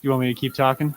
You want me to keep talking?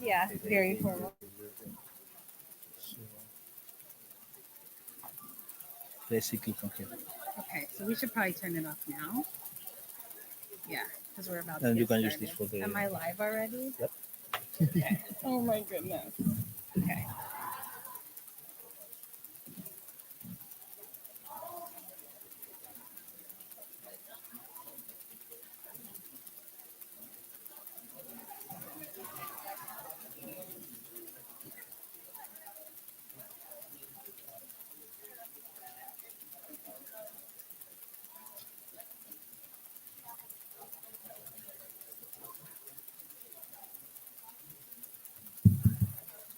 Yeah, very formal. Basically from here. Okay, so we should probably turn it off now. Yeah, because we're about to And you get can use this started. for the. Am I live already? Yep. Okay. Oh my goodness. Okay.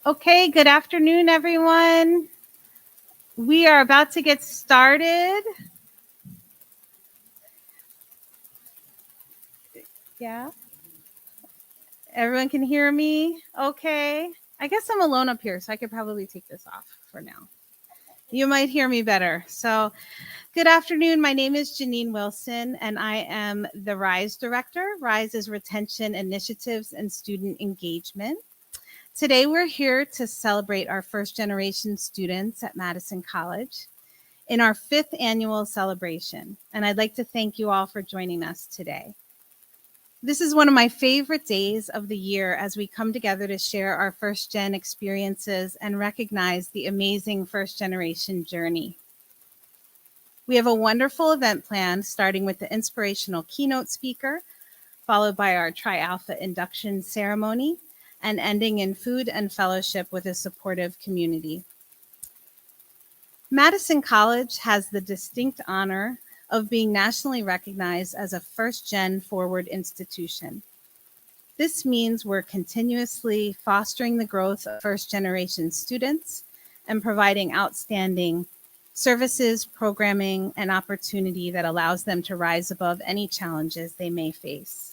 Okay, good afternoon, everyone. We are about to get started. Yeah. Everyone can hear me? Okay. I guess I'm alone up here, so I could probably take this off for now. You might hear me better. So, good afternoon. My name is Janine Wilson, and I am the RISE Director. RISE is Retention Initiatives and Student Engagement. Today, we're here to celebrate our first generation students at Madison College in our 5th annual celebration. And I'd like to thank you all for joining us today. This is one of my favorite days of the year as we come together to share our first gen experiences and recognize the amazing first generation journey. We have a wonderful event planned, starting with the inspirational keynote speaker, followed by our Tri Alpha induction ceremony, and ending in food and fellowship with a supportive community. Madison College has the distinct honor of being nationally recognized as a first-gen forward institution. This means we're continuously fostering the growth of first-generation students and providing outstanding services, programming, and opportunity that allows them to rise above any challenges they may face.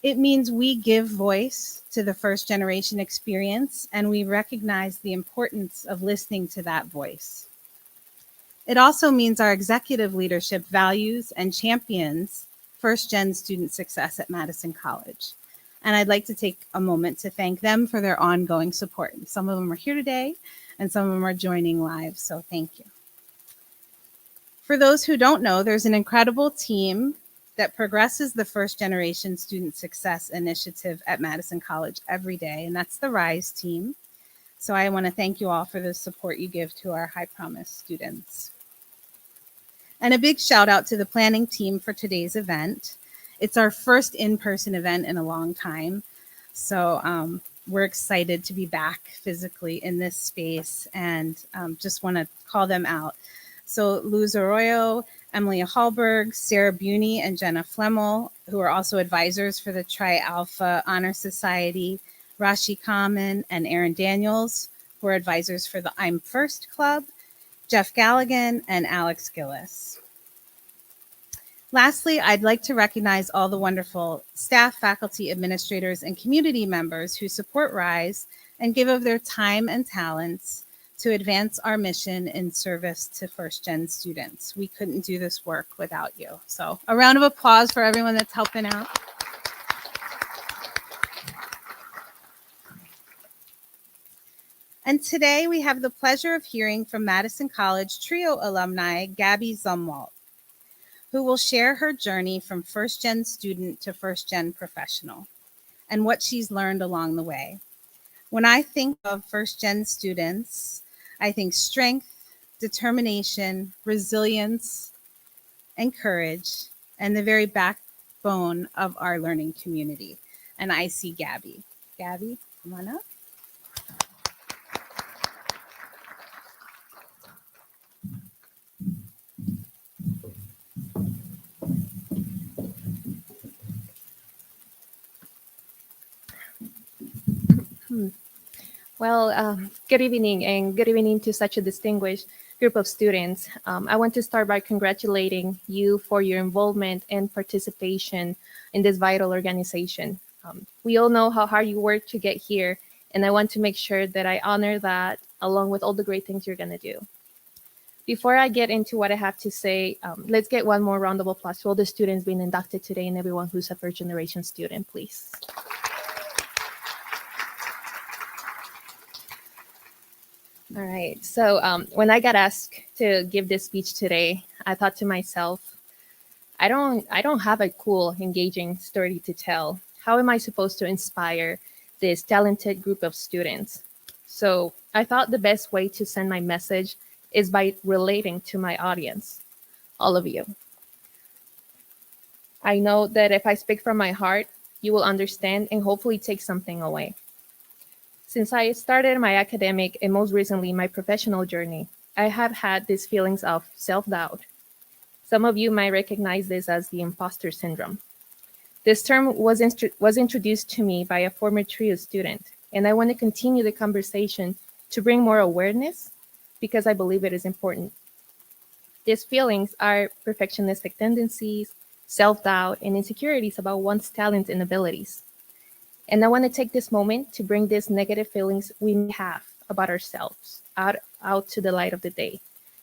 It means we give voice to the first-generation experience, and we recognize the importance of listening to that voice. It also means our executive leadership values and champions first-gen student success at Madison College. And I'd like to take a moment to thank them for their ongoing support. Some of them are here today, and some of them are joining live, so thank you. For those who don't know, there's an incredible team that progresses the first-generation student success initiative at Madison College every day, and that's the RISE team. So I want to thank you all for the support you give to our High Promise students. And a big shout out to the planning team for today's event. It's our first in-person event in a long time. So we're excited to be back physically in this space and just want to call them out. So Luz Arroyo, Emily Hallberg, Sarah Buney, and Jenna Flemmel, who are also advisors for the Tri Alpha Honor Society, Rashi Kamen and Aaron Daniels, who are advisors for the I'm First Club, Jeff Galligan, and Alex Gillis. Lastly, I'd like to recognize all the wonderful staff, faculty, administrators, and community members who support RISE and give of their time and talents to advance our mission in service to first-gen students. We couldn't do this work without you. So a round of applause for everyone that's helping out. And today we have the pleasure of hearing from Madison College Trio alumni, Gabi Zumwalt, who will share her journey from first-gen student to first-gen professional and what she's learned along the way. When I think of first-gen students, I think strength, determination, resilience, and courage, and the very backbone of our learning community. And I see Gabi. Gabi, come on up. Well, good evening, and good evening to such a distinguished group of students. I want to start by congratulating you for your involvement and participation in this vital organization. We all know how hard you work to get here, and I want to make sure that I honor that along with all the great things you're going to do. Before I get into what I have to say, let's get one more round of applause to all the students being inducted today and everyone who's a first generation student, please. All right. So when I got asked to give this speech today, I thought to myself, I don't have a cool, engaging story to tell. How am I supposed to inspire this talented group of students? So I thought the best way to send my message is by relating to my audience, all of you. I know that if I speak from my heart, you will understand and hopefully take something away. Since I started my academic and most recently my professional journey, I have had these feelings of self doubt. Some of you might recognize this as the imposter syndrome. This term was introduced to me by a former TRIO student, and I want to continue the conversation to bring more awareness because I believe it is important. These feelings are perfectionistic tendencies, self doubt, and insecurities about one's talents and abilities. And I want to take this moment to bring these negative feelings we may have about ourselves out to the light of the day.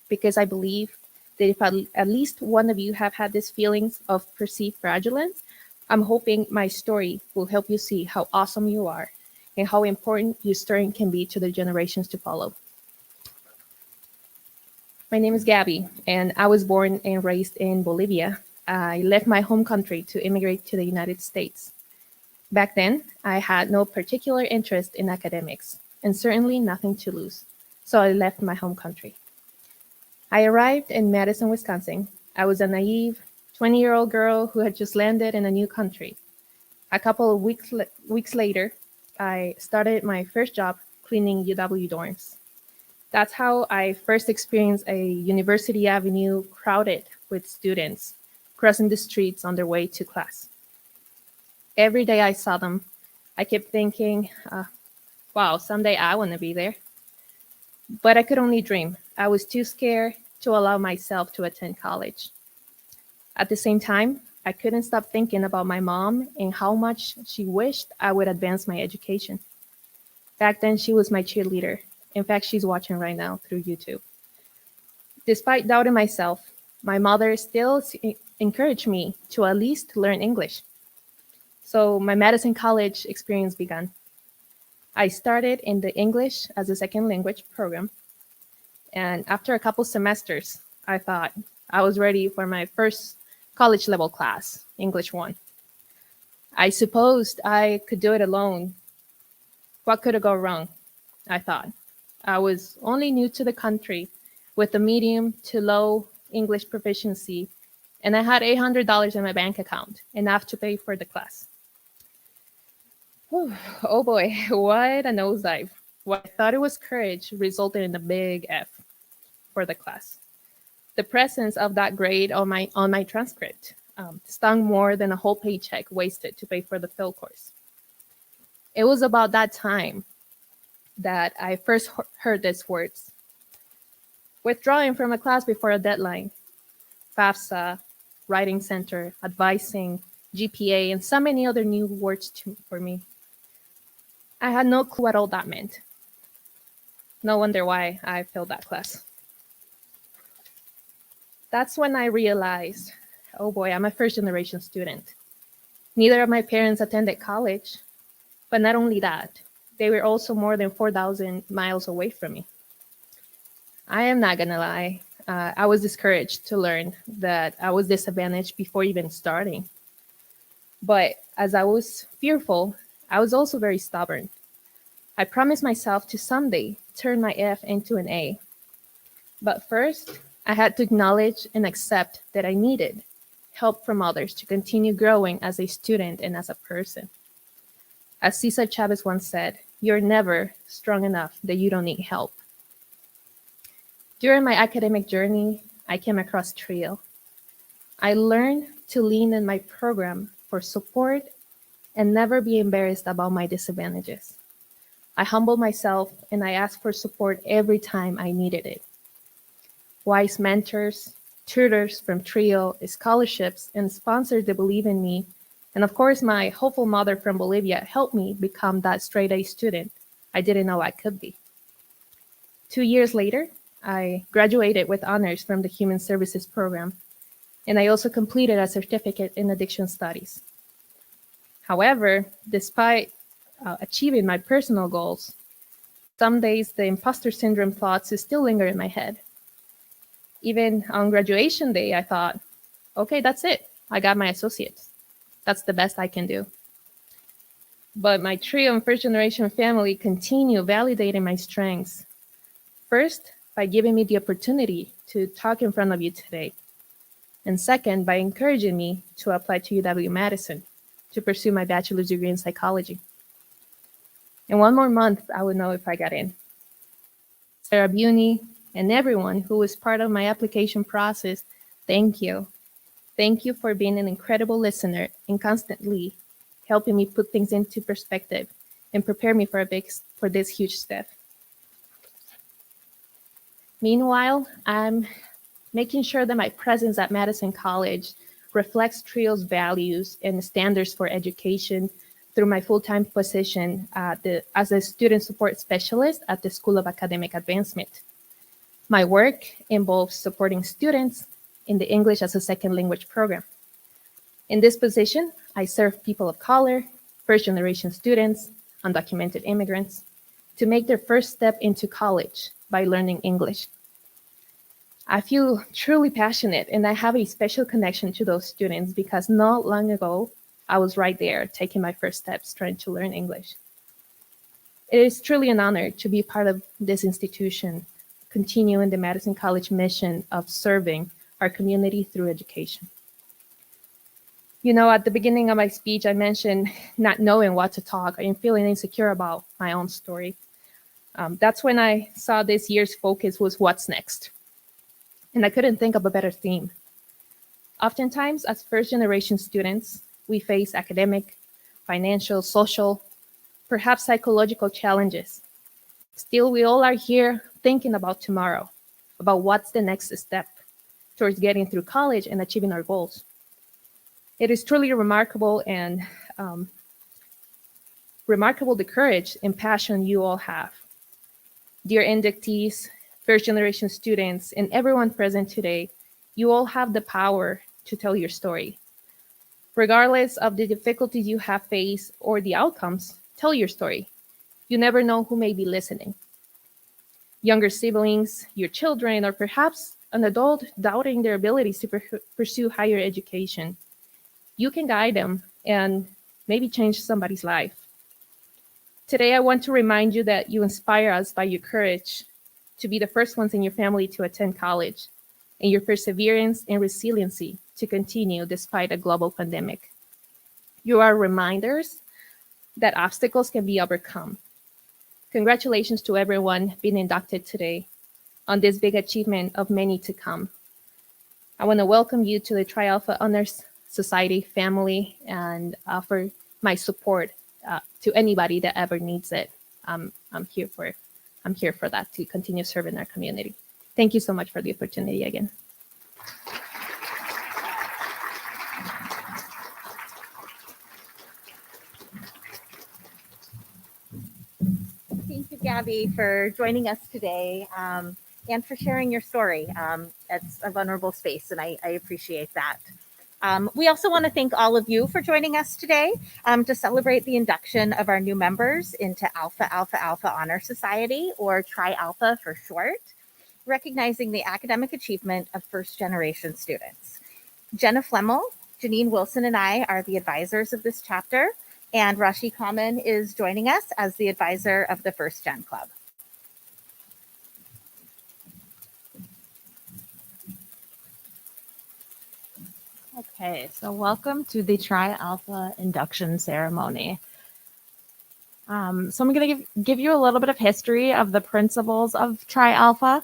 Because I believe that if at least one of you have had these feelings of perceived fragilence, I'm hoping my story will help you see how awesome you are and how important your story can be to the generations to follow. My name is Gabi, and I was born and raised in Bolivia. I left my home country to immigrate to the United States. Back then, I had no particular interest in academics, and certainly nothing to lose, so I left my home country. I arrived in Madison, Wisconsin. I was a naive 20-year-old girl who had just landed in a new country. A couple of weeks later, I started my first job cleaning UW dorms. That's how I first experienced a University Avenue crowded with students crossing the streets on their way to class. Every day I saw them, I kept thinking, wow, someday I want to be there. But I could only dream. I was too scared to allow myself to attend college. At the same time, I couldn't stop thinking about my mom and how much she wished I would advance my education. Back then, she was my cheerleader. In fact, she's watching right now through YouTube. Despite doubting myself, my mother still encouraged me to at least learn English. So my Madison College experience began. I started in the English as a second language program. And after a couple semesters, I thought I was ready for my first college level class, English 1. I supposed I could do it alone. What could go wrong? I thought. I was only new to the country with a medium to low English proficiency, and I had $800 in my bank account, enough to pay for the class. Whew, oh boy, what a nosedive. What I thought it was courage resulted in a big F for the class. The presence of that grade on my transcript stung more than a whole paycheck wasted to pay for the fill course. It was about that time that I first heard these words: withdrawing from a class before a deadline, FAFSA, writing center, advising, GPA, and so many other new words for me. I had no clue what all that meant. No wonder why I failed that class. That's when I realized, oh boy, I'm a first generation student. Neither of my parents attended college, but not only that, they were also more than 4,000 miles away from me. I am not gonna lie, I was discouraged to learn that I was disadvantaged before even starting. But as I was fearful, I was also very stubborn. I promised myself to someday turn my F into an A. But first, I had to acknowledge and accept that I needed help from others to continue growing as a student and as a person. As Cesar Chavez once said, you're never strong enough that you don't need help. During my academic journey, I came across TRIO. I learned to lean on my program for support and never be embarrassed about my disadvantages. I humbled myself and I asked for support every time I needed it. Wise mentors, tutors from TRIO, scholarships, and sponsors that believe in me, and of course my hopeful mother from Bolivia helped me become that straight A student I didn't know I could be. 2 years later, I graduated with honors from the Human Services program, and I also completed a certificate in addiction studies. However, despite achieving my personal goals, Some days, the imposter syndrome thoughts still linger in my head. Even on graduation day, I thought, okay, that's it. I got my associates. That's the best I can do. But my trio and first generation family continue validating my strengths. First, by giving me the opportunity to talk in front of you today. And second, by encouraging me to apply to UW-Madison to pursue my bachelor's degree in psychology. In one more month, I would know if I got in. Sarah Buni and everyone who was part of my application process, thank you. Thank you for being an incredible listener and constantly helping me put things into perspective and prepare me for this huge step. Meanwhile, I'm making sure that my presence at Madison College reflects TRIO's values and standards for education through my full-time position as a student support specialist at the School of Academic Advancement. My work involves supporting students in the English as a second language program. In this position, I serve people of color, first-generation students, undocumented immigrants, to make their first step into college by learning English. I feel truly passionate, and I have a special connection to those students because not long ago, I was right there taking my first steps trying to learn English. It is truly an honor to be part of this institution, continuing the Madison College mission of serving our community through education. You know, at the beginning of my speech, I mentioned not knowing what to talk and feeling insecure about my own story. That's when I saw this year's focus was what's next. And I couldn't think of a better theme. Oftentimes, as first-generation students, we face academic, financial, social, perhaps psychological challenges. Still, we all are here thinking about tomorrow, about what's the next step towards getting through college and achieving our goals. It is truly remarkable and remarkable the courage and passion you all have. Dear inductees, first-generation students, and everyone present today, you all have the power to tell your story. Regardless of the difficulties you have faced or the outcomes, tell your story. You never know who may be listening. Younger siblings, your children, or perhaps an adult doubting their abilities to pursue higher education. You can guide them and maybe change somebody's life. Today, I want to remind you that you inspire us by your courage to be the first ones in your family to attend college, and your perseverance and resiliency to continue despite a global pandemic. You are reminders that obstacles can be overcome. Congratulations to everyone being inducted today on this big achievement of many to come. I want to welcome you to the Tri Alpha Honors Society family and offer my support to anybody that ever needs it. I'm here for that, to continue serving our community. Thank you so much for the opportunity again. Thank you, Gabi, for joining us today and for sharing your story. It's a vulnerable space, and I appreciate that. We also want to thank all of you for joining us today to celebrate the induction of our new members into Alpha Alpha Alpha Honor Society, or Tri Alpha for short, recognizing the academic achievement of first-generation students. Jenna Flemmel, Janine Wilson, and I are the advisors of this chapter, and Rashi Kamen is joining us as the advisor of the First Gen Club. Okay, so welcome to the Tri Alpha induction ceremony. So I'm going to give you a little bit of history of the principles of Tri Alpha.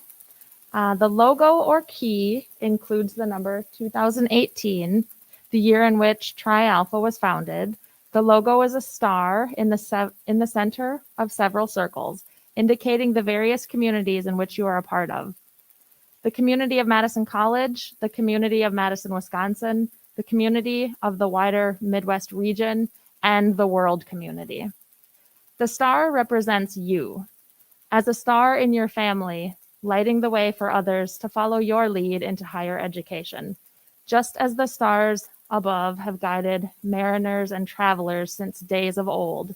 The logo or key includes the number 2018, the year in which Tri Alpha was founded. The logo is a star in the center of several circles, indicating the various communities in which you are a part of. The community of Madison College, the community of Madison, Wisconsin, the community of the wider Midwest region, and the world community. The star represents you, as a star in your family, lighting the way for others to follow your lead into higher education, just as the stars above have guided mariners and travelers since days of old.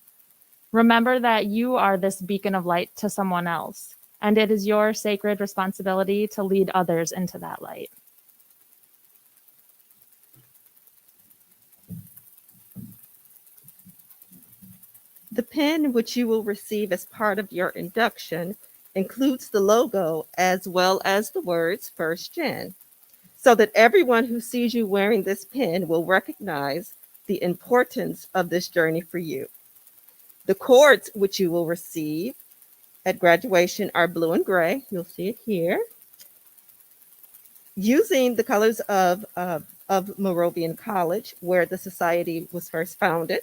Remember that you are this beacon of light to someone else, and it is your sacred responsibility to lead others into that light. The pin which you will receive as part of your induction includes the logo as well as the words First Gen, so that everyone who sees you wearing this pin will recognize the importance of this journey for you. The cords which you will receive at graduation are blue and gray. You'll see it here. Using the colors of Moravian College, where the society was first founded,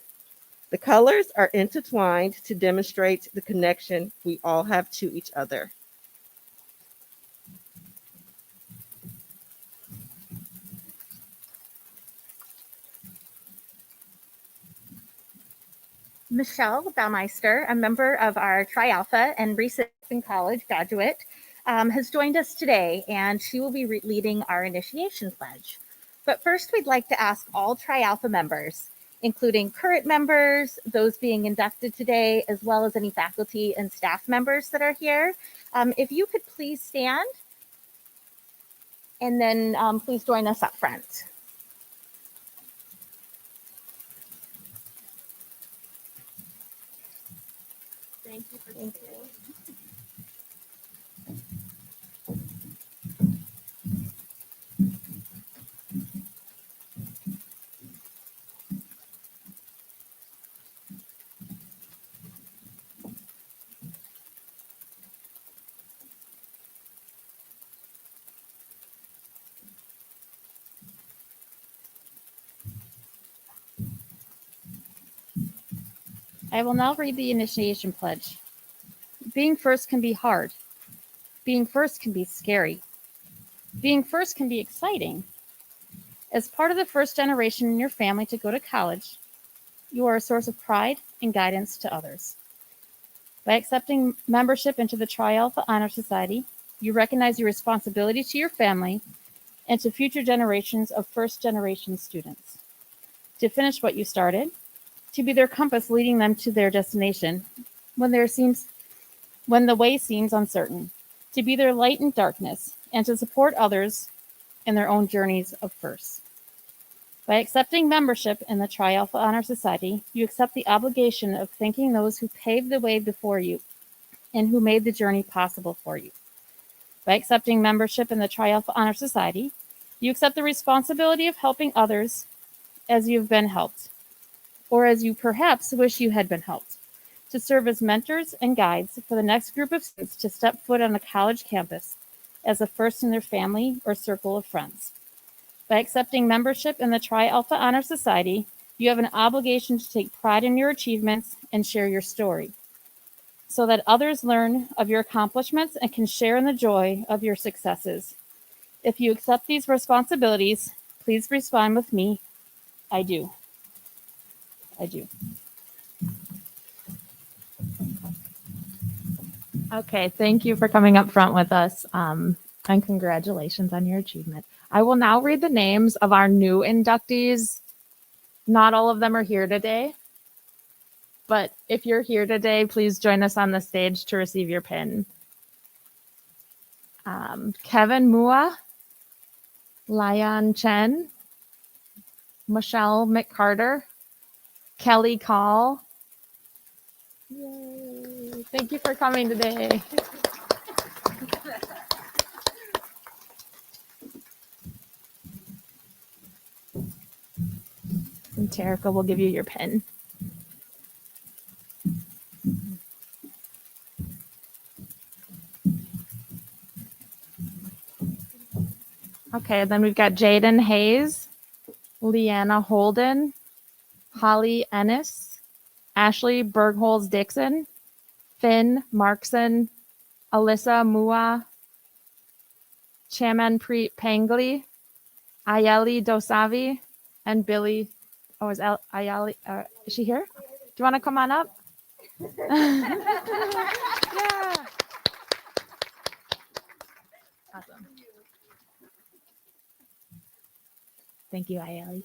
the colors are intertwined to demonstrate the connection we all have to each other. Michelle Baumeister, a member of our Tri Alpha and recent college graduate, has joined us today, and she will be leading our initiation pledge. But first, we'd like to ask all Tri Alpha members, including current members, those being inducted today, as well as any faculty and staff members that are here, if you could please stand, and then please join us up front. Thank you. I will now read the initiation pledge. Being first can be hard. Being first can be scary. Being first can be exciting. As part of the first generation in your family to go to college, you are a source of pride and guidance to others. By accepting membership into the Tri Alpha Honor Society, you recognize your responsibility to your family and to future generations of first generation students. To finish what you started, to be their compass leading them to their destination when the way seems uncertain, to be their light in darkness, and to support others in their own journeys of first. By accepting membership in the Tri Alpha Honor Society, you accept the obligation of thanking those who paved the way before you and who made the journey possible for you. By accepting membership in the Tri Alpha Honor Society, you accept the responsibility of helping others as you have been helped, or as you perhaps wish you had been helped, to serve as mentors and guides for the next group of students to step foot on a college campus as a first in their family or circle of friends. By accepting membership in the Tri Alpha Honor Society, you have an obligation to take pride in your achievements and share your story, so that others learn of your accomplishments and can share in the joy of your successes. If you accept these responsibilities, please respond with me, I do. I do. Okay, thank you for coming up front with us, and congratulations on your achievement. I will now read the names of our new inductees. Not all of them are here today, but if you're here today, please join us on the stage to receive your pin. Kevin Mua, Lian Chen, Michelle McCarter, Kelly Call. Yay. Thank you for coming today. And Terica will give you your pin. Okay, then we've got Jaden Hayes, Leanna Holden, Holly Ennis, Ashley Bergholz Dixon, Finn Markson, Alyssa Mua, Chamanpreet Pangli, Ayeli Dosavi, and Billy. Oh, is Ayeli? Is she here? Do you want to come on up? Yeah. Awesome. Thank you, Ayeli.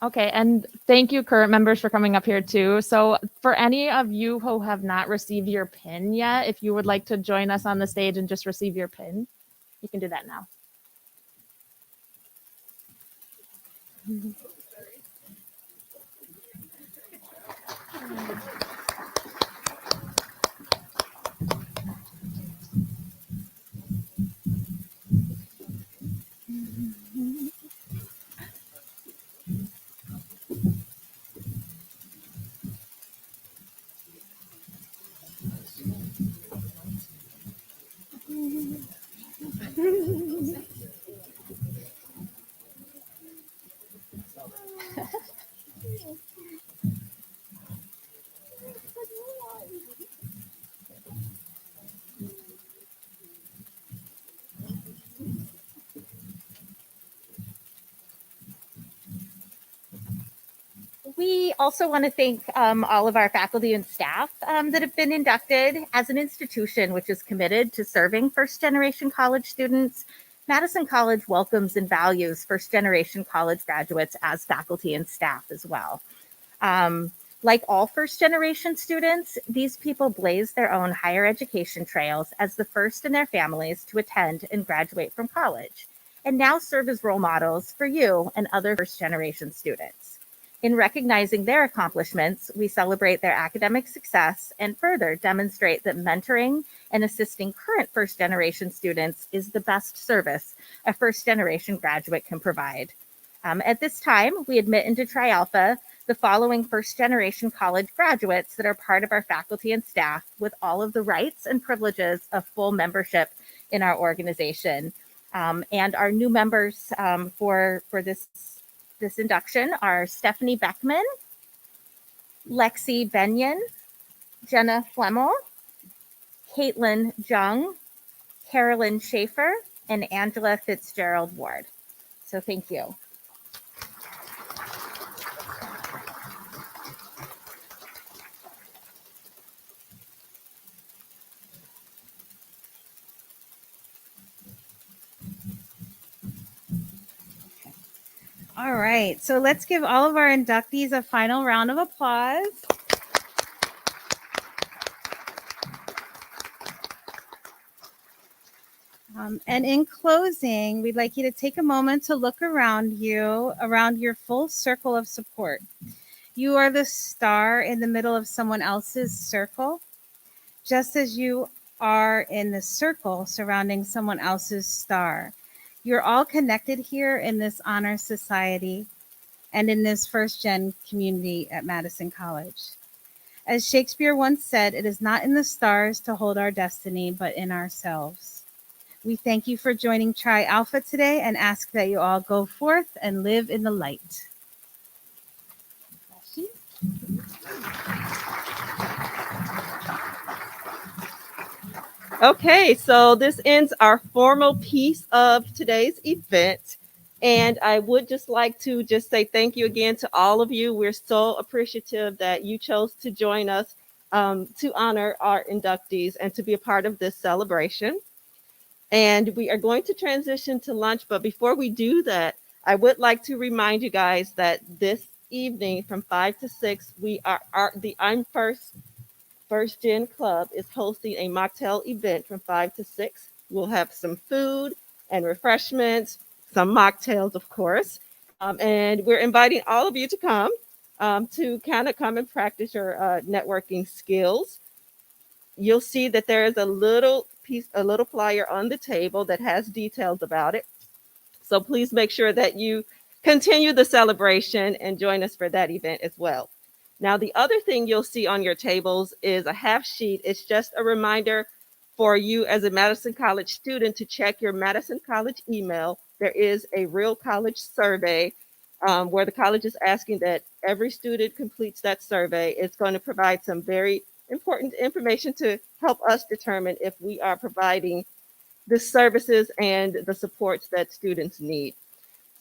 Okay, and thank you, current members, for coming up here too. So for any of you who have not received your pin yet, if you would like to join us on the stage and just receive your pin, you can do that now. We also want to thank all of our faculty and staff that have been inducted. As an institution which is committed to serving first generation college students, Madison College welcomes and values first generation college graduates as faculty and staff as well. Like all first generation students, these people blaze their own higher education trails as the first in their families to attend and graduate from college, and now serve as role models for you and other first generation students. In recognizing their accomplishments, we celebrate their academic success and further demonstrate that mentoring and assisting current first generation students is the best service a first generation graduate can provide. At this time, we admit into Tri Alpha the following first generation college graduates that are part of our faculty and staff with all of the rights and privileges of full membership in our organization. And our new members for this induction are Stephanie Beckman, Lexi Benyon, Jenna Flemmel, Caitlin Jung, Carolyn Schaefer, and Angela Fitzgerald Ward. So thank you. All right, so let's give all of our inductees a final round of applause. And in closing, we'd like you to take a moment to look around you, around your full circle of support. You are the star in the middle of someone else's circle, just as you are in the circle surrounding someone else's star. You're all connected here in this honor society and in this first gen community at Madison College. As Shakespeare once said, it is not in the stars to hold our destiny, but in ourselves. We thank you for joining Tri Alpha today and ask that you all go forth and live in the light. Okay, so this ends our formal piece of today's event. And I would just like to just say thank you again to all of you. We're so appreciative that you chose to join us to honor our inductees and to be a part of this celebration. And we are going to transition to lunch. But before we do that, I would like to remind you guys that this evening from 5 to 6, the I'm First Gen Club is hosting a mocktail event from 5 to 6. We'll have some food and refreshments, some mocktails, of course. And we're inviting all of you to come to kind of come and practice your networking skills. You'll see that there is a little flyer on the table that has details about it. So please make sure that you continue the celebration and join us for that event as well. Now, the other thing you'll see on your tables is a half sheet. It's just a reminder for you as a Madison College student to check your Madison College email. There is a real college survey where the college is asking that every student completes that survey. It's going to provide some very important information to help us determine if we are providing the services and the supports that students need.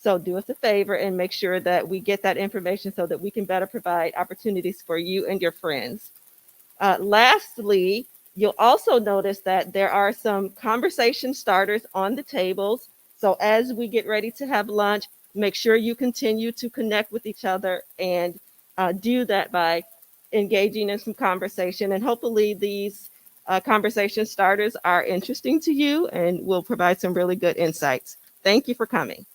So do us a favor and make sure that we get that information so that we can better provide opportunities for you and your friends. Lastly, you'll also notice that there are some conversation starters on the tables. So as we get ready to have lunch, Make sure you continue to connect with each other and do that by engaging in some conversation. And hopefully these conversation starters are interesting to you and will provide some really good insights. Thank you for coming.